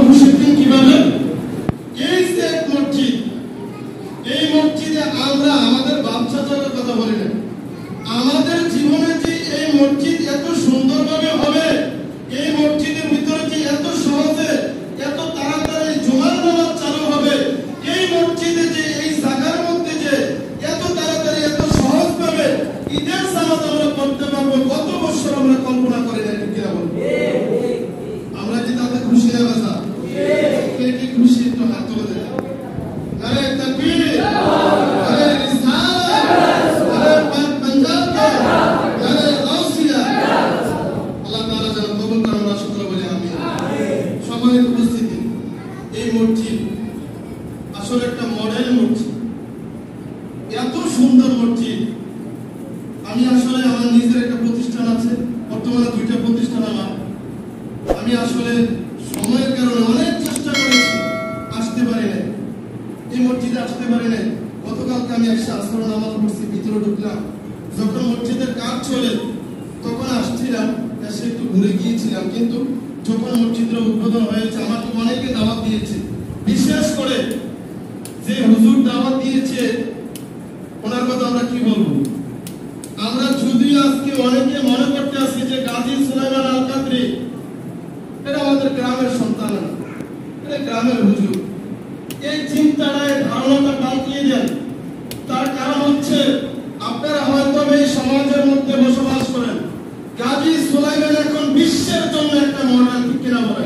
খুশির দিন কিভাবে? এই যে এক মসজিদ, এই মসজিদে আমরা আমাদের বাচ্চাদের কথা বলি না, আমাদের জীবনে যে এই মসজিদ এত সুন্দরভাবে হবে, এই মসজিদের ভিতরে যে এত সহজে এত তাড়াতাড়ি জুমার নামাজ চালু হবে, এই মসজিদে যে এই জায়গার মধ্যে যে এত তাড়াতাড়ি এত সহজভাবে ঈদের নামাজ আমরা পড়তে পারবো, কত বছর আমরা কল্পনা করি না, ঠিক কিনা বলবো? আমরা কি তাতে খুশি না বাসা? কে কি খুশি একটু হাত তুলে দেন। আরে তাকবীর, আরে রিসালাত, আরে পাঞ্জাব কে, আরে গাউসিয়া। আল্লাহ তাআলা যেন কবুল করেন, আমরা সকলে বলি আমিন। সম্মানিত উপস্থিতি, এই মসজিদ আসলে একটা মডেল মসজিদ, এত সুন্দর মসজিদ। আমি আসলে আমার নিজের একটা প্রতিষ্ঠান আছে, বর্তমানে 2টা প্রতিষ্ঠান আমার। আমি আসলে সময়ের কারণে অনেক চেষ্টা করেছি, আসতে পারি না, এই মসজিদে আসতে পারি না। গতকালকে আমি এসে আসর নামাজ পড়ছি, ভিতরে ঢুকলাম, যখন মসজিদের কাজ চলে তখন আসছিলাম, এসে একটু ঘুরে গিয়েছিলাম। কিন্তু যখন মসজিদের উদ্বোধন হয়েছে, আমাকে অনেকে দাওয়াত দিয়েছে, বিশেষ করে যে হুজুর দাওয়াত দিয়েছে ওনার কথা আমরা কি বলবো? আমরা যদিও আজকে অনেকে মনে করতে আসছি যে গাজী সুলাইমান আল কাদরি এটা আমাদের গ্রামের সন্তান, এটা গ্রামের হুজুর, এই চিন্তাটা এই ধারণাটা পাল্টিয়ে দেন। তার কারণ হচ্ছে আপনারা হয়তো এই সমাজের মধ্যে বসবাস করেন, গাজী সুলাইমান এখন বিশ্বের জন্য একটা মডেল, ঠিক কিনা বলে?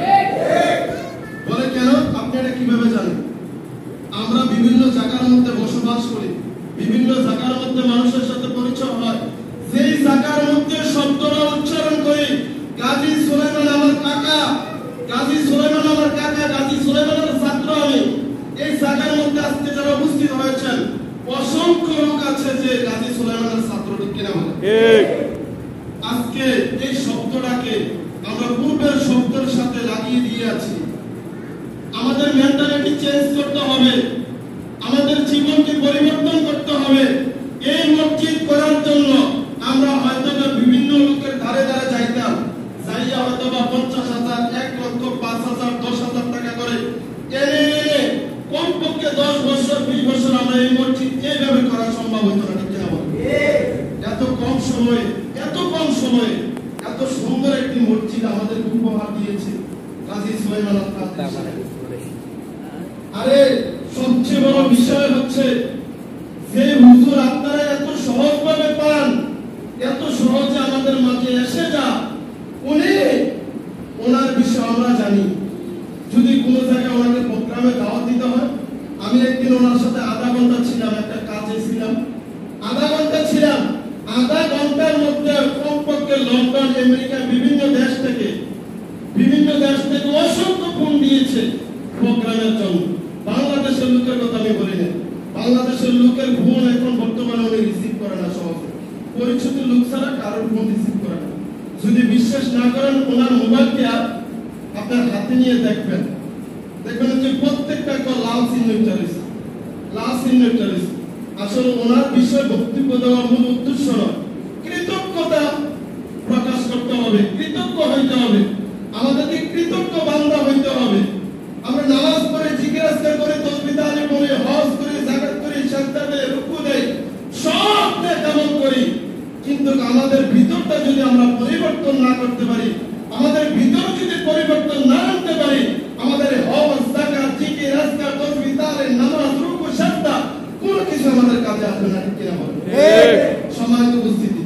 বলে কেন? আপনি এটা কিভাবে জানেন? আমরা বিভিন্ন জায়গার মধ্যে বসবাস করি, বিভিন্ন জায়গার মধ্যে মানুষের সাথে পরিচয় হয়, যেই জায়গার মধ্যে শব্দটা উচ্চারণ করি গাজী সুলাইমান আমার কাকা, গাজী সুলাইমান আমার কাকা, গাজী সুলাইমানের ছাত্র আমি, এই জায়গার মধ্যে আজকে যারা উপস্থিত হয়েছেন অসংখ্য লোক আছে যে গাজী সুলাইমানের ছাত্র, ঠিক কিনা বলে? আজকে এই শব্দটাকে আমরা পূর্বের শব্দের সাথে লাগিয়ে দিয়ে আছি। আমাদের মেন্টালিটি চেঞ্জ করতে হবে, আমাদের জীবনকে পরিবর্তন করতে হবে। এই মসজিদ করার জন্য আমরা হয়তো বিভিন্ন লোকের ধারে ধারে যাইতাম, যাইয়া হয়তো 50,000, 1 লক্ষ, 5,000, 10,000 টাকা করে এনে কমপক্ষে 10 বছর 20 বছর আমরা এই মসজিদ এইভাবে করা সম্ভব হতো না, ঠিক কিনা বল? এত কম সময়ে এত সুন্দর একটি মসজিদ আমাদের উপহার দিয়েছে গাজী সুলাইমান আল কাদরি। আরে সবচেয়ে বড় বিষয় হচ্ছে যে হুজুর আপনারা এত সহজভাবে পান, এত সহজে আমাদের মাঝে এসে যা, ওনার বিষয় আমরা জানি। যদি কোনো জায়গায় ওনাকে প্রোগ্রামে দাওয়াত দিতে হয়, আমি একদিন ওনার সাথে আধা ঘন্টা ছিলাম, একটা কাজে ছিলাম, আধা ঘন্টার মধ্যে কমপক্ষে লন্ডন, আমেরিকা, বিভিন্ন দেশ থেকে অসংখ্য ফোন দিয়েছে প্রোগ্রামের জন্য। বাংলাদেশের লোকের কথা আমি বলি না, বাংলাদেশের লোকের ফোন এখন বর্তমানে উনি রিসিভ করে না, সহজে পরিচিত লোক ছাড়া কারোর ফোন রিসিভ করে না। যদি বিশ্বাস না করেন ওনার মোবাইলকে আপনার হাতে নিয়ে দেখবেন যে প্রত্যেকটা কল লাল চিহ্ন চলেছে। আসলে ওনার বিষয়ে বক্তব্য দেওয়ার মূল উদ্দেশ্য নয়, কৃতজ্ঞতা প্রকাশ করতে হবে, কৃতজ্ঞ হইতে হবে, আমাদেরকে কৃতজ্ঞ বান্দা হইতে হবে। আমরা নামাজ পড়ে, জিকির আজকার করে, তাসবিহ তাহলিল পড়ে, হজ করে, যাকাত করে, সাজদা দেই, রুকু দেই, সব তেমন করি, কিন্তু আমাদের ভিতরটা যদি আমরা পরিবর্তন না করতে পারি, আমাদের ভিতর যদি পরিবর্তন না আনতে পারি, আমাদের হজ, যাকাত, জিকির আজকার, তাসবিহ তাহলিল, নামাজ, রুকু, সাজদা কোনো কিছু আমাদের কাজে আসবে না, ঠিক কিনা বলেন? সম্মানিত উপস্থিতি,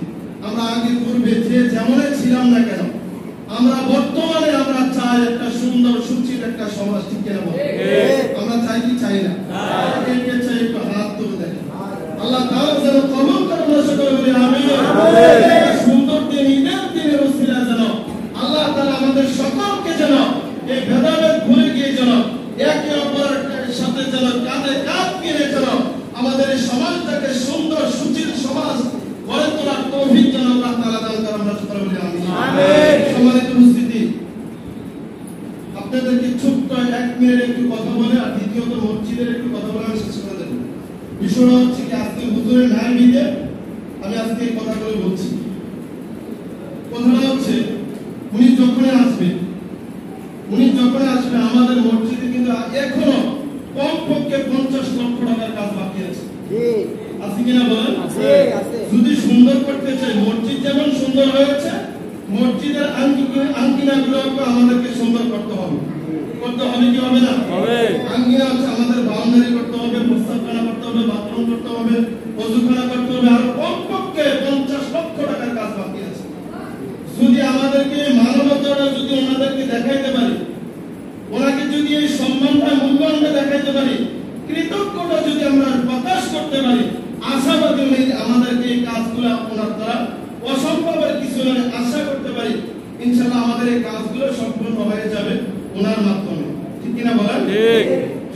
আমরা আগে পূর্বে যে যেমনই ছিলাম না কেন, আমরা বর্তমানে আমরা চাই একটা সুন্দর সুচির একটা সমাজ, ঠিক কিনা বলেন? আমরা চাই কি চাই না? কে চাই একটু হাত তুলে দেখেন। আল্লাহ তাআলা যেন কবুল করেন, আমরা সকলে বলি আমিন। সুন্দর দিন, ঈদের দিনের ওসিলা যেন আল্লাহ তাআলা আমাদের সকলকে যেন এই ভেদাভেদ ভুলে গিয়ে যেন একে অপরের সাথে যেন কাঁধে কাঁধ মিলে যেন আমাদের এই সমাজটাকে সুন্দর সুচির সমাজ গড়ে তোলার তৌফিক যেন আল্লাহ তাআলা দান করেন, আমরা সকলে বলি আমিন। সম্মানিত উপস্থিতি, আপনাদেরকে ছোট্ট 1 মিনিট একটু কথা বলে আর দ্বিতীয়ত মসজিদের একটু কথা বলে আমি শেষ করে দেব। বিষয়টা হচ্ছে কি, আজকে হুজুরের ন্যায় বিধে আমি আজকে এই কথাগুলো বলছি। কথাটা হচ্ছে উনি যখন আসবে আমাদের মসজিদে কিন্তু এখনো কমপক্ষে 50 লক্ষ টাকার কাজ বাকি আছে। আছে কিনা বলেন? যদি সুন্দর করতে চাই, মসজিদ যেমন সুন্দর হয়েছে, মসজিদের আঙ্গিনাগুলোকে আমাদেরকে সুন্দর করতে হবে। করতে হবে কি হবে না? আঙ্গিনা হচ্ছে আমাদের বাউন্ডারি করতে হবে, প্রস্তাবখানা করতে হবে, বাথরুম করতে হবে, ওযুখানা করতে হবে, আর কমপক্ষে 50 লক্ষ টাকার কাজ বাকি আছে। যদি আমাদেরকে মানবতাটা যদি ওনাদেরকে দেখাইতে পারি, ওনাকে যদি এই সম্মানটা মূল্যায়নটা দেখাইতে পারি, কৃতজ্ঞতা যদি আমরা প্রকাশ করতে পারি, আশাবাদী আমাদেরকে এই কাজগুলো ওনার দ্বারা অসম্ভবের কিছু নয় আশা করতে পারি, ইনশাআল্লাহ আমাদের এই কাজগুলো সম্পূর্ণ হয়ে যাবে ওনার মাধ্যমে। ঠিক কিনা বলেন?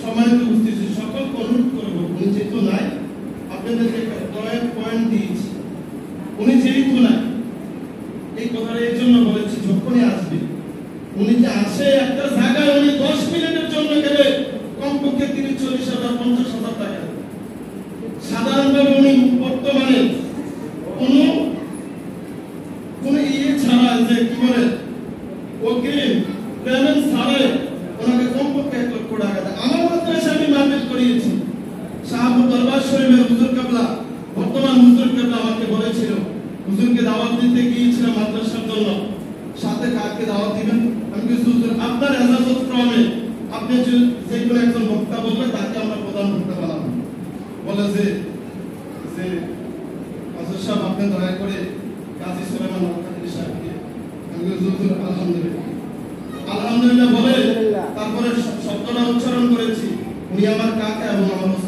সম্মানিত উপস্থিতি, সকলকে অনুরোধ করব, উনি যেহেতু নাই, আপনাদেরকে কয়েক পয়েন্ট দিয়েছি, উনি যেহেতু নাই, এই কথাটা এই জন্য বলেছি, যখনই আসবে উনি যে আসে একটা জায়গায় উনি 10 মিনিটের জন্য গেলে কমপক্ষে 30-40,000 50,000 টাকা। সাধারণভাবে উনি বর্তমানে কোন ছাড়া যে কি বলে অগ্রিম পেমেন্ট ছাড়াই ওনাকে কমপক্ষে 1 লক্ষ টাকা দেয়। আমার মাদ্রাসা আমি মাহফিল করিয়েছি, শাহপুর দরবার শরীফের হুজুর কেবলা, বর্তমান হুজুর কেবলা আমাকে বলেছিল, হুজুরকে দাওয়াত দিতে গিয়েছিলাম মাদ্রাসার জন্য, সাথে কাকে দাওয়াত দিবেন? আমি কিছু হুজুর আপনার ইজাজত ক্রমে আপনি যে কোনো একজন বক্তা বললে তাকে আমরা প্রধান বক্তা বানাবো। বলে যে হুজুর সাহেব আপনি দয়া করে কাজী সুলাইমান আল-কাদরি সাহেবকে, আমি হুজুর আলহামদুলিল্লাহ আলহামদুলিল্লাহ বলে তারপরে শব্দটা উচ্চারণ করেছি, উনি আমার কাকা এবং আমার